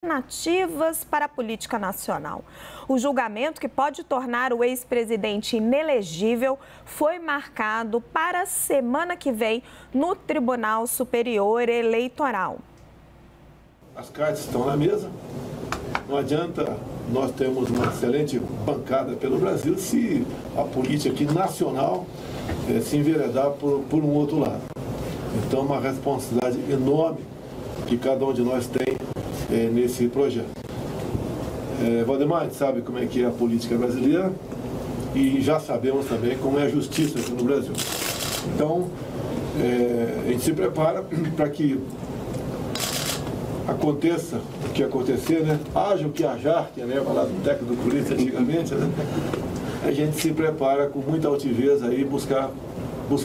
Alternativas para a política nacional. O julgamento que pode tornar o ex-presidente inelegível foi marcado para a semana que vem no Tribunal Superior Eleitoral. As cartas estão na mesa. Não adianta nós termos uma excelente bancada pelo Brasil se a política aqui nacional se enveredar por um outro lado. Então, uma responsabilidade enorme que cada um de nós tem nesse projeto. Valdemar, a gente sabe como é que é a política brasileira e já sabemos também como é a justiça aqui no Brasil. Então, a gente se prepara para que aconteça o que acontecer, né? Haja o que hajar, que leva lá do técnico do Corinthians antigamente, né? A gente se prepara com muita altivez aí buscar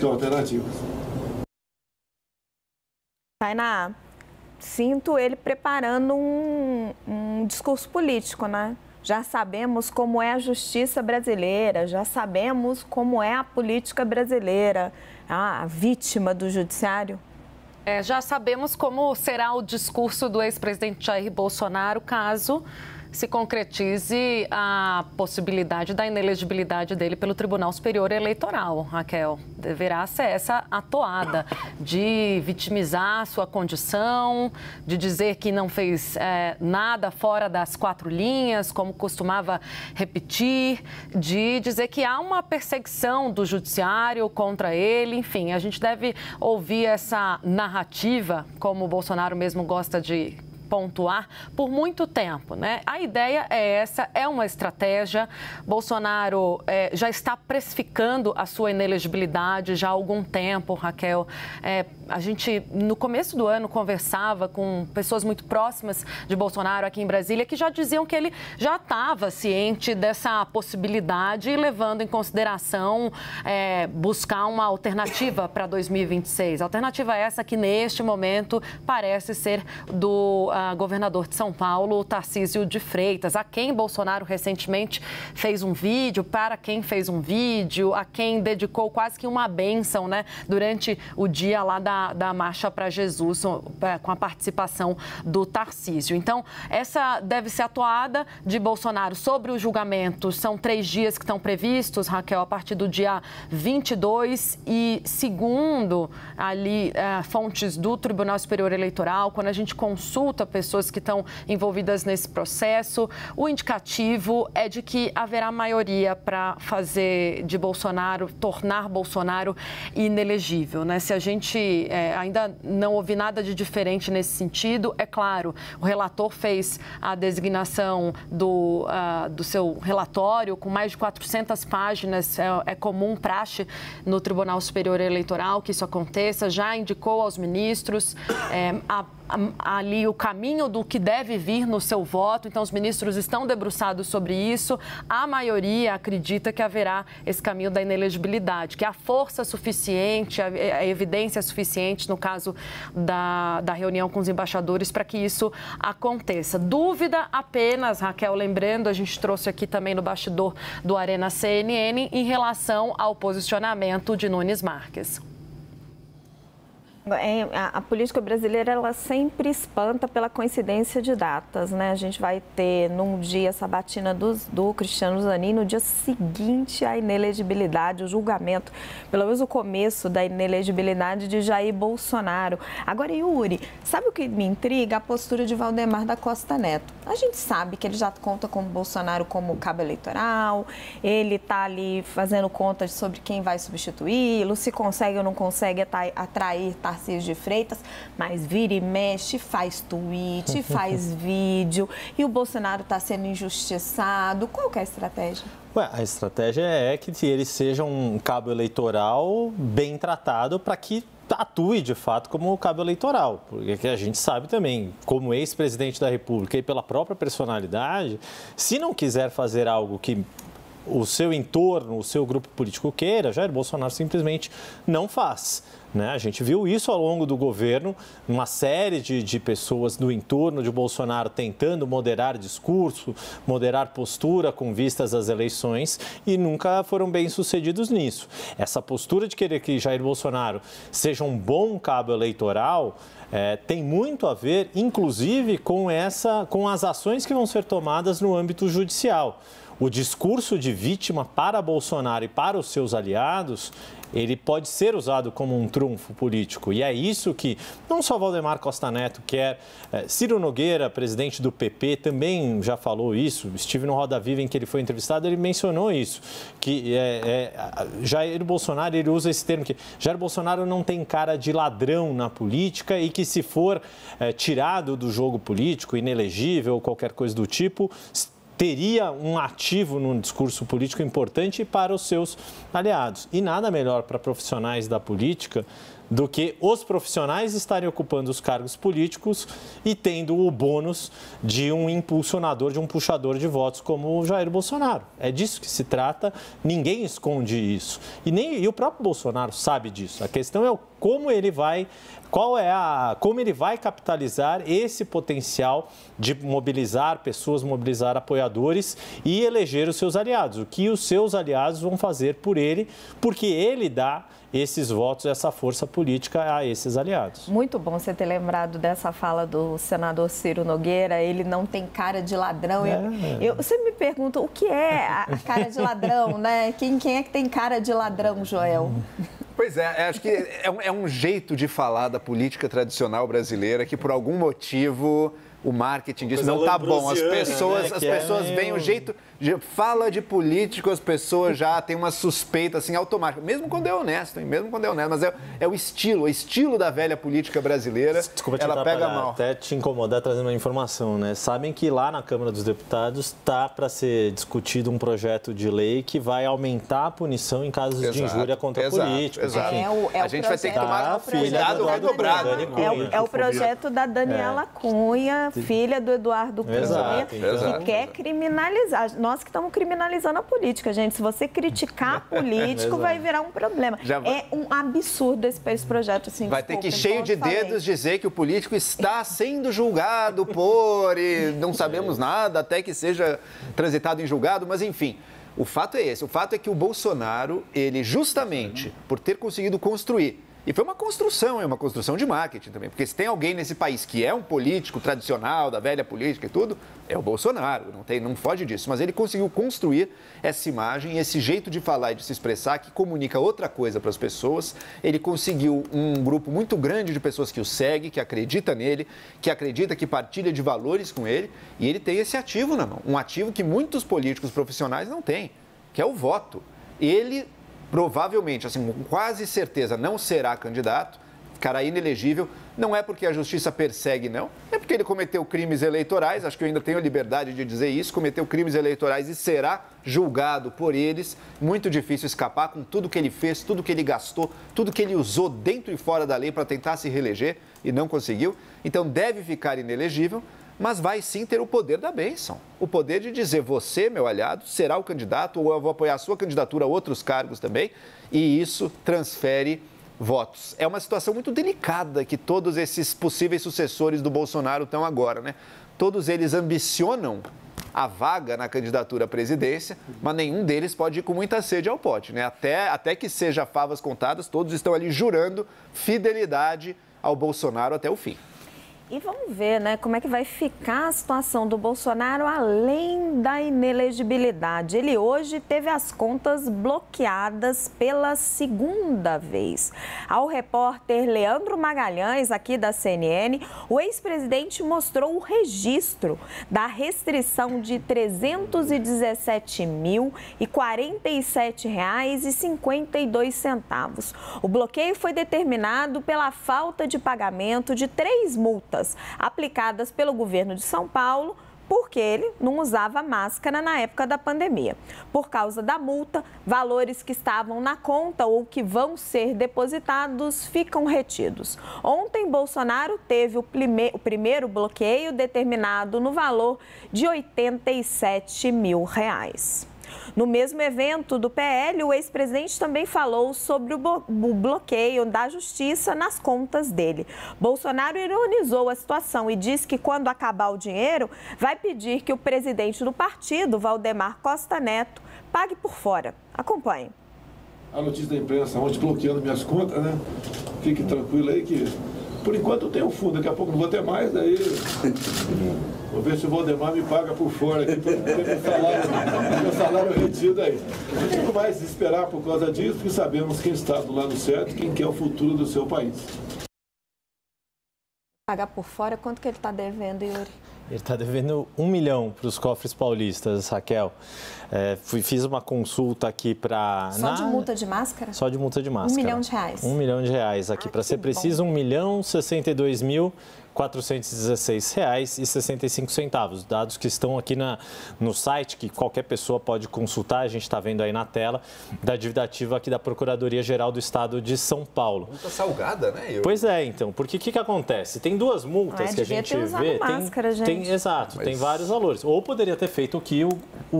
alternativas. Tainá, sinto ele preparando um discurso político, né? Já sabemos como é a justiça brasileira, já sabemos como é a política brasileira, a vítima do judiciário. Já sabemos como será o discurso do ex-presidente Jair Bolsonaro caso se concretize a possibilidade da inelegibilidade dele pelo Tribunal Superior Eleitoral, Raquel. Deverá ser essa a toada de vitimizar sua condição, de dizer que não fez nada fora das quatro linhas, como costumava repetir, de dizer que há uma perseguição do judiciário contra ele. Enfim, a gente deve ouvir essa narrativa, como o Bolsonaro mesmo gosta de pontuar, por muito tempo, né? A ideia é essa, é uma estratégia. Bolsonaro já está precificando a sua inelegibilidade já há algum tempo, Raquel. A gente, no começo do ano, conversava com pessoas muito próximas de Bolsonaro aqui em Brasília que já diziam que ele já estava ciente dessa possibilidade e levando em consideração buscar uma alternativa para 2026. Alternativa essa que, neste momento, parece ser do governador de São Paulo, Tarcísio de Freitas, a quem Bolsonaro recentemente fez um vídeo, para quem fez um vídeo, a quem dedicou quase que uma bênção, né, durante o dia lá da Marcha para Jesus, com a participação do Tarcísio. Então, essa deve ser a toada de Bolsonaro sobre o julgamento. São 3 dias que estão previstos, Raquel, a partir do dia 22 e, segundo ali fontes do Tribunal Superior Eleitoral, quando a gente consulta pessoas que estão envolvidas nesse processo, o indicativo é de que haverá maioria para fazer de Bolsonaro, tornar Bolsonaro inelegível, né? Se a gente ainda não ouve nada de diferente nesse sentido, é claro, o relator fez a designação do seu relatório com mais de 400 páginas, é comum, praxe no Tribunal Superior Eleitoral que isso aconteça, já indicou aos ministros ali o caminho do que deve vir no seu voto, então os ministros estão debruçados sobre isso. A maioria acredita que haverá esse caminho da inelegibilidade, que há força suficiente, a evidência suficiente, no caso da reunião com os embaixadores, para que isso aconteça. Dúvida apenas, Raquel, lembrando, a gente trouxe aqui também no bastidor do Arena CNN, em relação ao posicionamento de Nunes Marques. A política brasileira, ela sempre espanta pela coincidência de datas, né? A gente vai ter num dia a sabatina do Cristiano Zanin, no dia seguinte a inelegibilidade, o julgamento, pelo menos o começo da inelegibilidade de Jair Bolsonaro. Agora, Yuri, sabe o que me intriga? A postura de Valdemar da Costa Neto. A gente sabe que ele já conta com o Bolsonaro como cabo eleitoral, ele está ali fazendo contas sobre quem vai substituí-lo, se consegue ou não consegue atrair Tarcísio de Freitas, mas vira e mexe, faz tweet, faz vídeo, e o Bolsonaro está sendo injustiçado. Qual que é a estratégia? A estratégia é que ele seja um cabo eleitoral bem tratado para que atue de fato como cabo eleitoral, porque a gente sabe também, como ex-presidente da República e pela própria personalidade, se não quiser fazer algo que o seu entorno, o seu grupo político queira, Jair Bolsonaro simplesmente não faz. Né? A gente viu isso ao longo do governo, uma série de pessoas do entorno de Bolsonaro tentando moderar discurso, moderar postura com vistas às eleições e nunca foram bem sucedidos nisso. Essa postura de querer que Jair Bolsonaro seja um bom cabo eleitoral tem muito a ver, inclusive, com as ações que vão ser tomadas no âmbito judicial. O discurso de vítima para Bolsonaro e para os seus aliados, ele pode ser usado como um trunfo político. E é isso que não só Valdemar Costa Neto quer, Ciro Nogueira, presidente do PP, também já falou isso. Estive no Roda Viva em que ele foi entrevistado, ele mencionou isso, que Jair Bolsonaro, ele usa esse termo, que Jair Bolsonaro não tem cara de ladrão na política e que se for tirado do jogo político, inelegível ou qualquer coisa do tipo, teria um ativo num discurso político importante para os seus aliados. E nada melhor para profissionais da política do que os profissionais estarem ocupando os cargos políticos e tendo o bônus de um impulsionador, de um puxador de votos como o Jair Bolsonaro. É disso que se trata, ninguém esconde isso. E o próprio Bolsonaro sabe disso. A questão é como ele vai capitalizar esse potencial de mobilizar pessoas, mobilizar apoiadores e eleger os seus aliados. O que os seus aliados vão fazer por ele, porque ele dá esses votos, essa força política a esses aliados. Muito bom você ter lembrado dessa fala do senador Ciro Nogueira, ele não tem cara de ladrão. Você me pergunta, o que é a cara de ladrão, né? Quem é que tem cara de ladrão, Joel? Pois é, acho que é um jeito de falar da política tradicional brasileira que, por algum motivo, o marketing diz, não tá bom. As pessoas veem o jeito... Fala de político, as pessoas já têm uma suspeita assim automática, mesmo quando é honesto, hein? Mesmo quando é honesto, mas é o estilo da velha política brasileira. Desculpa te ela pega mal. Até te incomodar trazendo uma informação, né? Sabem que lá na Câmara dos Deputados está para ser discutido um projeto de lei que vai aumentar a punição em casos de injúria contra políticos. A gente vai ter que tomar cuidado redobrado. É o projeto da Daniela Cunha, filha do Eduardo Cunha, que quer criminalizar. Nós que estamos criminalizando a política, gente. Se você criticar político, vai virar um problema. É um absurdo esse projeto. Assim, vai ter que, cheio de dedos, dizer que o político está sendo julgado por... E não sabemos nada até que seja transitado em julgado, mas enfim... O fato é esse. O fato é que o Bolsonaro, ele justamente, por ter conseguido construir, e foi uma construção de marketing também, porque se tem alguém nesse país que é um político tradicional, da velha política e tudo, é o Bolsonaro, não foge disso. Mas ele conseguiu construir essa imagem, esse jeito de falar e de se expressar que comunica outra coisa para as pessoas. Ele conseguiu um grupo muito grande de pessoas que o segue, que acredita nele, que acredita que partilha de valores com ele, e ele tem esse ativo na mão, um ativo que muitos políticos profissionais não têm, que é o voto. Ele... provavelmente, assim, com quase certeza, não será candidato, ficará inelegível. Não é porque a justiça persegue, não. É porque ele cometeu crimes eleitorais, acho que eu ainda tenho a liberdade de dizer isso, cometeu crimes eleitorais e será julgado por eles. Muito difícil escapar com tudo que ele fez, tudo que ele gastou, tudo que ele usou dentro e fora da lei para tentar se reeleger e não conseguiu. Então, deve ficar inelegível. Mas vai sim ter o poder da bênção, o poder de dizer, você, meu aliado, será o candidato, ou eu vou apoiar a sua candidatura a outros cargos também, e isso transfere votos. É uma situação muito delicada que todos esses possíveis sucessores do Bolsonaro estão agora, né? Todos eles ambicionam a vaga na candidatura à presidência, mas nenhum deles pode ir com muita sede ao pote, né? Até que seja favas contadas, todos estão ali jurando fidelidade ao Bolsonaro até o fim. E vamos ver, né, como é que vai ficar a situação do Bolsonaro além da inelegibilidade. Ele hoje teve as contas bloqueadas pela segunda vez. Ao repórter Leandro Magalhães, aqui da CNN, o ex-presidente mostrou o registro da restrição de R$ 317.047,52. O bloqueio foi determinado pela falta de pagamento de 3 multas aplicadas pelo governo de São Paulo, porque ele não usava máscara na época da pandemia. Por causa da multa, valores que estavam na conta ou que vão ser depositados ficam retidos. Ontem, Bolsonaro teve o primeiro bloqueio determinado no valor de R$ 87 mil. No mesmo evento do PL, o ex-presidente também falou sobre o bloqueio da justiça nas contas dele. Bolsonaro ironizou a situação e disse que quando acabar o dinheiro, vai pedir que o presidente do partido, Valdemar Costa Neto, pague por fora. Acompanhe. A notícia da imprensa ontem bloqueando minhas contas, né? Fique tranquilo aí que, por enquanto, eu tenho fundo. Daqui a pouco não vou ter mais, daí vou ver se o Valdemar me paga por fora aqui para ter meu salário retido aí. Não tenho mais esperar por causa disso, porque sabemos quem está do lado certo e quem quer o futuro do seu país. Pagar por fora, quanto que ele está devendo, Yuri? Ele está devendo 1 milhão para os cofres paulistas, Raquel. Fiz uma consulta aqui para... Só de multa de máscara? Só de multa de máscara. 1 milhão de reais? 1 milhão de reais aqui. Para ser preciso, R$1.062.416,65. Dados que estão aqui no site, que qualquer pessoa pode consultar, a gente está vendo aí na tela, da dívida ativa aqui da Procuradoria-Geral do Estado de São Paulo. Multa salgada, né, Yuri? Pois é, então, porque o que acontece? Tem duas multas que a gente vê. Máscara, Exato, tem vários valores. Ou poderia ter feito o que o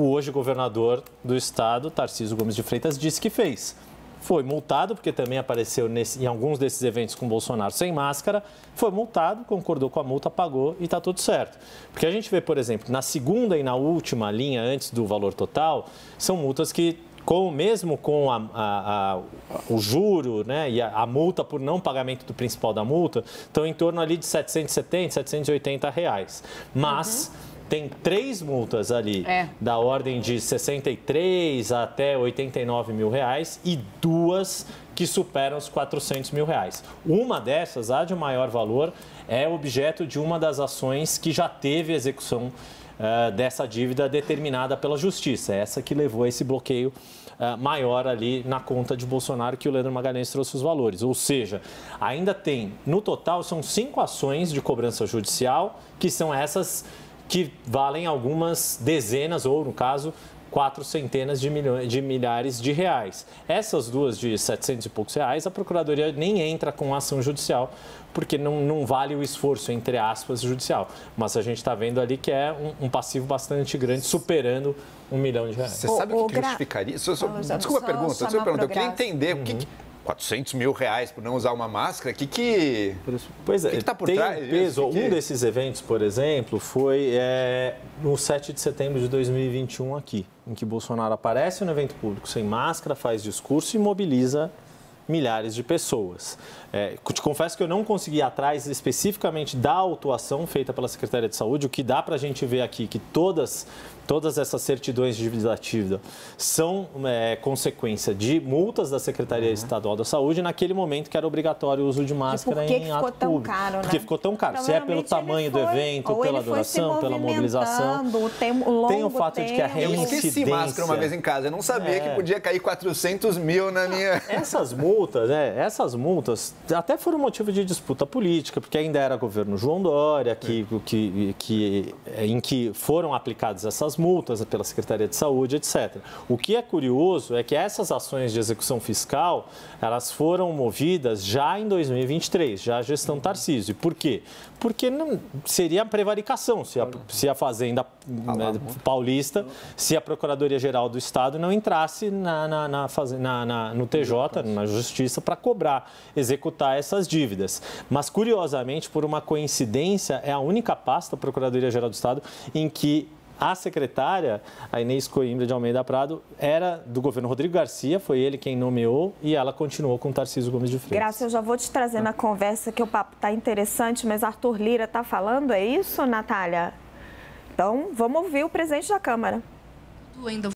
hoje governador do Estado, Tarcísio Gomes de Freitas, disse que fez. Foi multado, porque também apareceu em alguns desses eventos com Bolsonaro sem máscara, foi multado, concordou com a multa, pagou e está tudo certo. Porque a gente vê, por exemplo, na segunda e na última linha, antes do valor total, são multas que, mesmo com o juro, né, e a multa por não pagamento do principal da multa, estão em torno ali de R$770, R$780. Mas... Tem 3 multas ali, da ordem de 63 até 89 mil reais e 2 que superam os 400 mil reais. Uma dessas, a de maior valor, é objeto de uma das ações que já teve execução dessa dívida determinada pela Justiça. Essa que levou a esse bloqueio maior ali na conta de Bolsonaro, que o Leandro Magalhães trouxe os valores. Ou seja, ainda tem, no total, são 5 ações de cobrança judicial, que são essas que valem algumas dezenas, ou no caso, 4 centenas de milhares de reais. Essas duas de 700 e poucos reais, a Procuradoria nem entra com ação judicial, porque não vale o esforço, entre aspas, judicial. Mas a gente está vendo ali que é um passivo bastante grande, superando R$1 milhão. Você sabe o que justificaria? Desculpa a pergunta, eu queria entender o que... 400 mil reais por não usar uma máscara? Pois é, que tá por tem trás? Peso. Um desses eventos, por exemplo, foi no 7 de setembro de 2021 aqui, em que Bolsonaro aparece no evento público sem máscara, faz discurso e mobiliza milhares de pessoas. Te confesso que eu não consegui ir atrás especificamente da autuação feita pela Secretaria de Saúde. O que dá para a gente ver aqui que todas essas certidões de dívida ativa são consequência de multas da Secretaria Estadual da Saúde naquele momento que era obrigatório o uso de máscara em ato público. Caro, né? Porque ficou tão caro. Se é pelo tamanho do evento, pela duração, pela mobilização. Tem o fato de que a reincidência... Eu esqueci máscara uma vez em casa. Eu não sabia que podia cair 400 mil na minha... Essas multas até foram motivo de disputa política, porque ainda era governo João Dória, em que foram aplicadas essas multas pela Secretaria de Saúde, etc. O que é curioso é que essas ações de execução fiscal, elas foram movidas já em 2023, já a gestão Tarcísio. Por quê? Porque seria prevaricação se a Fazenda Paulista, se a Procuradoria-Geral do Estado não entrasse no TJ, na Justiça, para cobrar, executar essas dívidas. Mas, curiosamente, por uma coincidência, é a única pasta da Procuradoria-Geral do Estado em que a secretária, a Inês Coimbra de Almeida Prado, era do governo Rodrigo Garcia, foi ele quem nomeou, e ela continuou com Tarcísio Gomes de Freitas. Graça, eu já vou te trazer na conversa, que o papo está interessante, mas Arthur Lira está falando, é isso, Natália? Então, vamos ouvir o presidente da Câmara.